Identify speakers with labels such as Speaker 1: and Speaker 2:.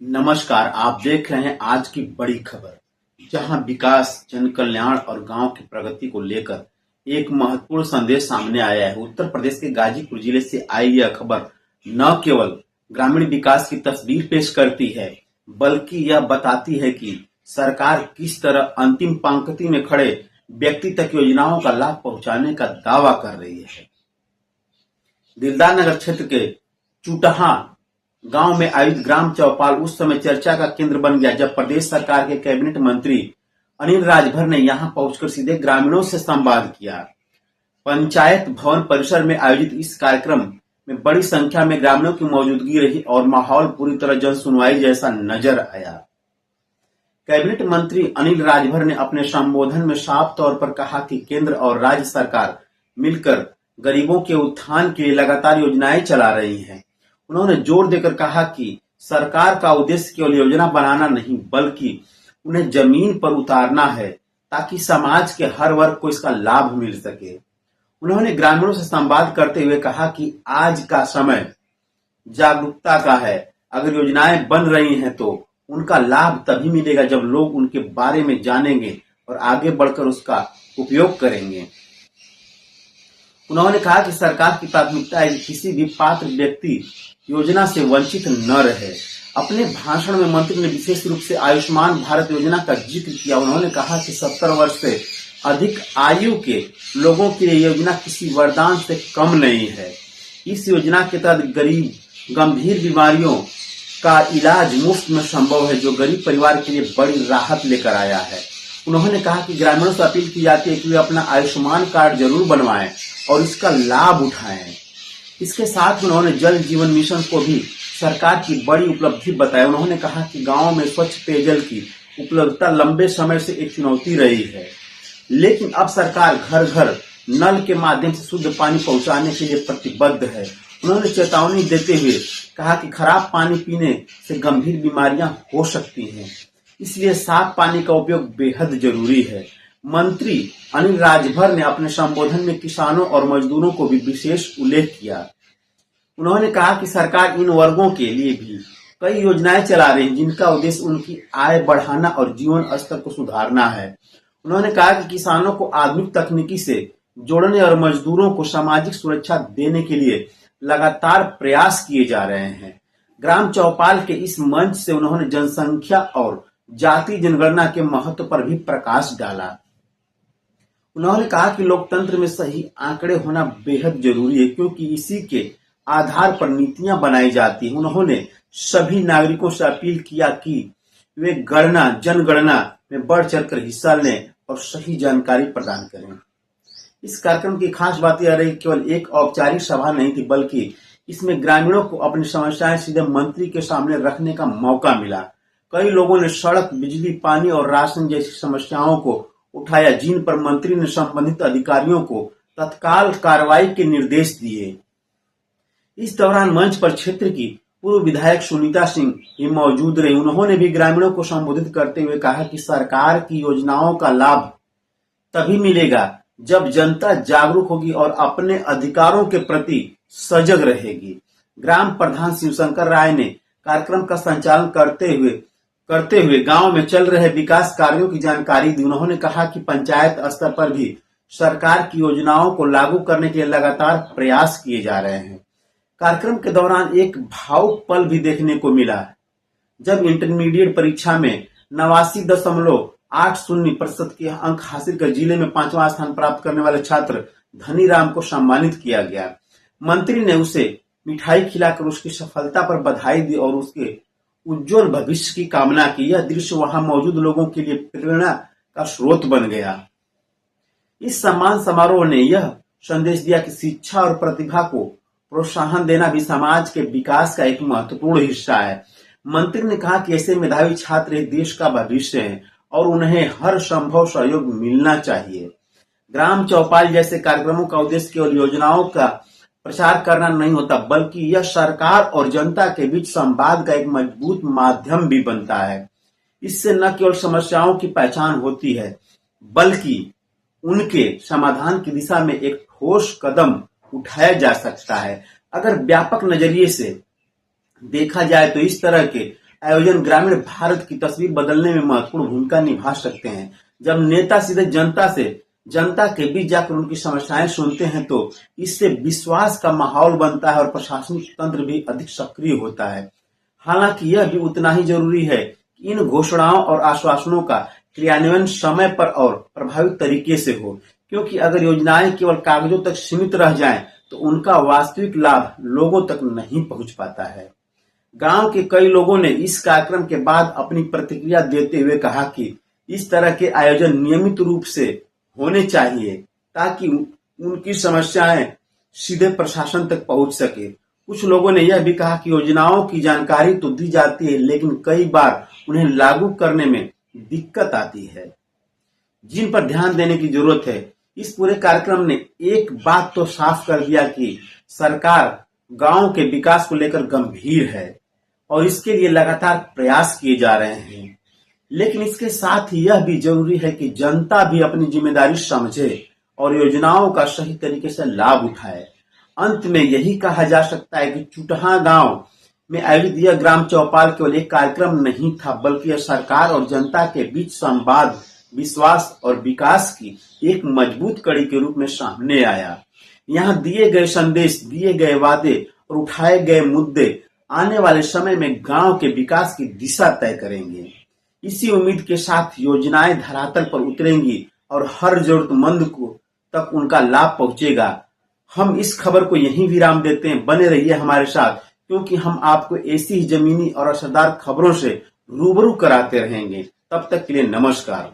Speaker 1: नमस्कार, आप देख रहे हैं आज की बड़ी खबर, जहां विकास, जन कल्याण और गांव की प्रगति को लेकर एक महत्वपूर्ण संदेश सामने आया है। उत्तर प्रदेश के गाजीपुर जिले से आई यह खबर न केवल ग्रामीण विकास की तस्वीर पेश करती है, बल्कि यह बताती है कि सरकार किस तरह अंतिम पंक्ति में खड़े व्यक्ति तक योजनाओं का लाभ पहुंचाने का दावा कर रही है। दिलदार नगर क्षेत्र के चुटहा गांव में आयोजित ग्राम चौपाल उस समय चर्चा का केंद्र बन गया जब प्रदेश सरकार के कैबिनेट मंत्री अनिल राजभर ने यहां पहुंचकर सीधे ग्रामीणों से संवाद किया। पंचायत भवन परिसर में आयोजित इस कार्यक्रम में बड़ी संख्या में ग्रामीणों की मौजूदगी रही और माहौल पूरी तरह जन सुनवाई जैसा नजर आया। कैबिनेट मंत्री अनिल राजभर ने अपने संबोधन में साफ तौर पर कहा कि केंद्र और राज्य सरकार मिलकर गरीबों के उत्थान के लिए लगातार योजनाएं चला रही हैं। उन्होंने जोर देकर कहा कि सरकार का उद्देश्य केवल योजना बनाना नहीं, बल्कि उन्हें जमीन पर उतारना है ताकि समाज के हर वर्ग को इसका लाभ मिल सके। उन्होंने ग्रामीणों से संवाद करते हुए कहा कि आज का समय जागरूकता का है। अगर योजनाएं बन रही हैं तो उनका लाभ तभी मिलेगा जब लोग उनके बारे में जानेंगे और आगे बढ़कर उसका उपयोग करेंगे। उन्होंने कहा कि सरकार की प्राथमिकता है कि किसी भी पात्र व्यक्ति योजना से वंचित न रहे। अपने भाषण में मंत्री ने विशेष रूप से आयुष्मान भारत योजना का जिक्र किया। उन्होंने कहा कि 70 वर्ष से अधिक आयु के लोगों के लिए योजना किसी वरदान से कम नहीं है। इस योजना के तहत गरीब गंभीर बीमारियों का इलाज मुफ्त में संभव है, जो गरीब परिवार के लिए बड़ी राहत लेकर आया है। उन्होंने कहा कि ग्रामीणों से अपील की जाती है कि वे अपना आयुष्मान कार्ड जरूर बनवाएं और इसका लाभ उठाएं। इसके साथ उन्होंने जल जीवन मिशन को भी सरकार की बड़ी उपलब्धि बताया। उन्होंने कहा कि गांव में स्वच्छ पेयजल की उपलब्धता लंबे समय से एक चुनौती रही है, लेकिन अब सरकार घर घर नल के माध्यम से शुद्ध पानी पहुंचाने के लिए प्रतिबद्ध है। उन्होंने चेतावनी देते हुए कहा कि खराब पानी पीने से गंभीर बीमारियां हो सकती हैं, इसलिए साफ पानी का उपयोग बेहद जरूरी है। मंत्री अनिल राजभर ने अपने संबोधन में किसानों और मजदूरों को भी विशेष उल्लेख किया। उन्होंने कहा कि सरकार इन वर्गों के लिए भी कई योजनाएं चला रही है, जिनका उद्देश्य उनकी आय बढ़ाना और जीवन स्तर को सुधारना है। उन्होंने कहा कि किसानों को आधुनिक तकनीकी से जोड़ने और मजदूरों को सामाजिक सुरक्षा देने के लिए लगातार प्रयास किए जा रहे हैं। ग्राम चौपाल के इस मंच से उन्होंने जनसंख्या और जाति जनगणना के महत्व पर भी प्रकाश डाला। उन्होंने कहा कि लोकतंत्र में सही आंकड़े होना बेहद जरूरी है, क्योंकि इसी के आधार पर नीतियां बनाई जाती हैं। उन्होंने सभी नागरिकों से अपील किया कि वे जनगणना में बढ़ चढ़कर हिस्सा लें और सही जानकारी प्रदान करें। इस कार्यक्रम की खास बात यह रही, केवल एक औपचारिक सभा नहीं थी, बल्कि इसमें ग्रामीणों को अपनी समस्याएं सीधे मंत्री के सामने रखने का मौका मिला। कई लोगों ने सड़क, बिजली, पानी और राशन जैसी समस्याओं को उठाया, जिन पर मंत्री ने संबंधित अधिकारियों को तत्काल कार्रवाई के निर्देश दिए। इस दौरान मंच पर क्षेत्र की पूर्व विधायक सुनीता सिंह भी मौजूद रही। उन्होंने भी ग्रामीणों को संबोधित करते हुए कहा कि सरकार की योजनाओं का लाभ तभी मिलेगा जब जनता जागरूक होगी और अपने अधिकारों के प्रति सजग रहेगी। ग्राम प्रधान शिवशंकर राय ने कार्यक्रम का संचालन करते हुए गांव में चल रहे विकास कार्यों की जानकारी दी। उन्होंने कहा कि पंचायत स्तर पर भी सरकार की योजनाओं को लागू करने के लिए लगातार प्रयास किए जा रहे हैं। कार्यक्रम के दौरान एक भावुक पल भी देखने को मिला, जब इंटरमीडिएट परीक्षा में 89.80% के अंक हासिल कर जिले में 5वां स्थान प्राप्त करने वाले छात्र धनीराम को सम्मानित किया गया। मंत्री ने उसे मिठाई खिलाकर उसकी सफलता पर बधाई दी और उसके उज्जवल भविष्य की कामना की। यह दृश्य वहां मौजूद लोगों के लिए प्रेरणा का स्रोत बन गया। इस सम्मान समारोह ने यह संदेश दिया कि शिक्षा और प्रतिभा को प्रोत्साहन देना भी समाज के विकास का एक महत्वपूर्ण हिस्सा है। मंत्री ने कहा कि ऐसे मेधावी छात्र देश का भविष्य हैं और उन्हें हर संभव सहयोग मिलना चाहिए। ग्राम चौपाल जैसे कार्यक्रमों का उद्देश्य केवल योजनाओं का प्रचार करना नहीं होता, बल्कि यह सरकार और जनता के बीच संवाद का एक मजबूत माध्यम भी बनता है। इससे न केवल समस्याओं की पहचान होती है, बल्कि उनके समाधान की दिशा में एक ठोस कदम उठाया जा सकता है। अगर व्यापक नजरिए से देखा जाए तो इस तरह के आयोजन ग्रामीण भारत की तस्वीर बदलने में महत्वपूर्ण भूमिका निभा सकते हैं। जब नेता सीधे जनता के बीच जाकर उनकी समस्याएं सुनते हैं तो इससे विश्वास का माहौल बनता है और प्रशासनिक तंत्र भी अधिक सक्रिय होता है। हालांकि यह भी उतना ही जरूरी है कि इन घोषणाओं और आश्वासनों का क्रियान्वयन समय पर और प्रभावी तरीके से हो, क्योंकि अगर योजनाएं केवल कागजों तक सीमित रह जाएं तो उनका वास्तविक लाभ लोगों तक नहीं पहुंच पाता है। गांव के कई लोगों ने इस कार्यक्रम के बाद अपनी प्रतिक्रिया देते हुए कहा कि इस तरह के आयोजन नियमित रूप से होने चाहिए ताकि उनकी समस्याएं सीधे प्रशासन तक पहुंच सके। कुछ लोगों ने यह भी कहा कि योजनाओं की जानकारी तो दी जाती है, लेकिन कई बार उन्हें लागू करने में दिक्कत आती है, जिन पर ध्यान देने की जरूरत है। इस पूरे कार्यक्रम ने एक बात तो साफ कर दिया कि सरकार गांव के विकास को लेकर गंभीर है और इसके लिए लगातार प्रयास किए जा रहे हैं। लेकिन इसके साथ ही यह भी जरूरी है कि जनता भी अपनी जिम्मेदारी समझे और योजनाओं का सही तरीके से लाभ उठाए। अंत में यही कहा जा सकता है कि चुटहा गांव में आयोजित यह ग्राम चौपाल केवल एक कार्यक्रम नहीं था, बल्कि यह सरकार और जनता के बीच संवाद, विश्वास और विकास की एक मजबूत कड़ी के रूप में सामने आया। यहाँ दिए गए संदेश, दिए गए वादे और उठाए गए मुद्दे आने वाले समय में गांव के विकास की दिशा तय करेंगे। इसी उम्मीद के साथ योजनाएं धरातल पर उतरेंगी और हर जरूरतमंद को तक उनका लाभ पहुंचेगा। हम इस खबर को यहीं विराम देते हैं। बने रहिए हमारे साथ, क्योंकि हम आपको ऐसी ही जमीनी और असरदार खबरों से रूबरू कराते रहेंगे। तब तक के लिए नमस्कार।